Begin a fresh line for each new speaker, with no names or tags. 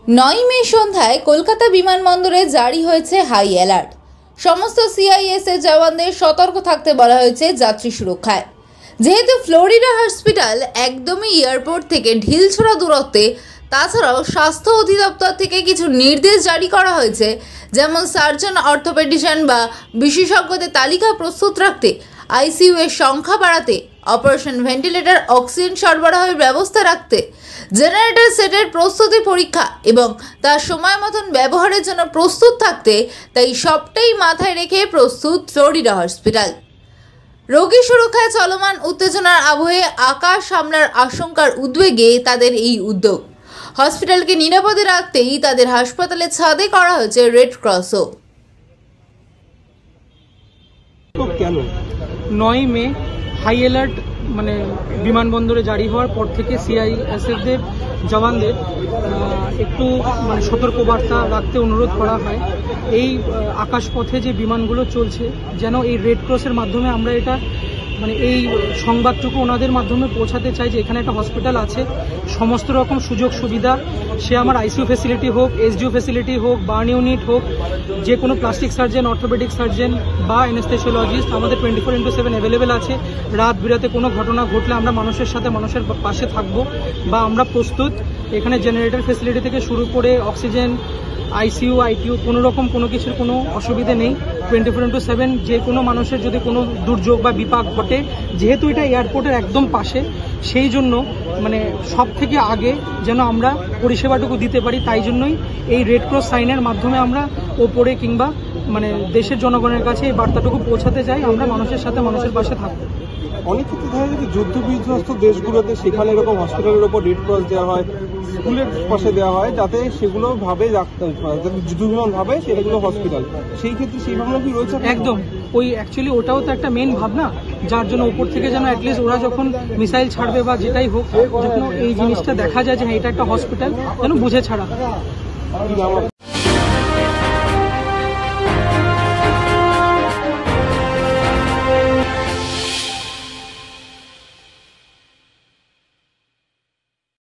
9 মে সন্ধ্যায় কলকাতা বিমানবন্দরে জারি হয়েছে হাই অ্যালার্ট। সমস্ত সিআইএসএফ জওয়ানদের সতর্ক থাকতে বলা হয়েছে যাত্রী সুরক্ষায়। যেহেতু ফ্লোরিডা হসপিটাল একদমই এয়ারপোর্ট থেকে ঢিলছোড়া দূরত্বে, তাছাড়াও স্বাস্থ্য অধিদপ্তর থেকে কিছু নির্দেশ জারি করা হয়েছে, যেমন সার্জন, অর্থোপেডিশিয়ান বা বিশেষজ্ঞদের তালিকা প্রস্তুত রাখতে, আইসিইউ এর সংখ্যা বাড়াতে, অপারেশন ভেন্টিলেটর, অক্সিজেন সরবরাহের ব্যবস্থা রাখতে, জেনারেটর সেটের প্রস্তুতি পরীক্ষা এবং তার সময় মতন ব্যবহারের জন্য প্রস্তুত থাকতে, তাই সবটাই মাথায় রেখে প্রস্তুত ফ্লোরিডা হসপিটাল। রোগী সুরক্ষায় চলমান উত্তেজনার আবহে আকাশ হামলার আশঙ্কার উদ্বেগে তাদের এই উদ্যোগ। হসপিটালকে নিরাপদে রাখতেই তাদের হাসপাতালের ছাদে করা হয়েছে রেড ক্রসও।
9 মে হাই অ্যালার্ট বিমানবন্দরে জারি হওয়ার পর থেকে সিআইএসএফদের জওয়ানদের একটু সতর্কবার্তা রাখতে অনুরোধ করা হয়। এই আকাশপথে যে বিমানগুলো চলছে, যেন এই রেড ক্রসের মাধ্যমে আমরা এটা এই সংবাদটুকু ওনাদের মাধ্যমে পৌঁছাতে চাই যে এখানে একটা হসপিটাল আছে, সমস্ত রকম সুযোগ সুবিধা, সে আমার আইসিইউ ফ্যাসিলিটি হোক, এসডিও ফ্যাসিলিটি হোক, বার্ন ইউনিট হোক, যে কোনো প্লাস্টিক সার্জন, অর্থোপেডিক সার্জন বা অ্যানেস্থেসিওলজিস্ট আমাদের 24/7 অ্যাভেলেবেল আছে। রাত বিরাতে কোনো ঘটনা ঘটলে আমরা মানুষের সাথে মানুষের পাশে থাকবো বা আমরা প্রস্তুত। এখানে জেনারেটর ফ্যাসিলিটি থেকে শুরু করে অক্সিজেন, আইসিইউ, আইটিইউ, কোনো রকম কোনো কিছুর কোনো অসুবিধে নেই। 24/7 যে কোনো মানুষের যদি কোনো দুর্যোগ বা বিপাক ঘটে, যেহেতু এটা এয়ারপোর্টের একদম পাশে, সেই জন্য সব থেকে আগে যেন আমরা পরিষেবাটুকু দিতে পারি, তাই জন্যই এই রেড ক্রস সাইনের মাধ্যমে আমরা ওপরে কিংবা দেশের জনগণের কাছে এই বার্তাটুকু পৌঁছাতে চাই, আমরা মানুষের সাথে মানুষের পাশে থাকবো।
অনেক ক্ষেত্রে দেখা যায় যে যুদ্ধ বিধ্বস্ত দেশগুলোতে সেখানে এরকম হসপিটালের ওপর রেড ক্রস দেওয়া হয়, স্কুলের পাশে দেওয়া হয়, যাতে সেগুলো ভাবে যুদ্ধ বিমান ভাবে সেগুলো হসপিটাল। সেই ক্ষেত্রে সেই ভাবনা কি রয়েছে? একদম,
অ্যাকচুয়ালি ওটাও তো একটা মেন ভাবনা, যার জন্য উপর থেকে যেন অ্যাটলিস্ট ওরা যখন মিসাইল ছাড়বে বা যেটাই হোক, যখন এই জিনিসটা দেখা যায় যে হ্যাঁ এটা একটা হসপিটাল, যেন বুঝে ছাড়া।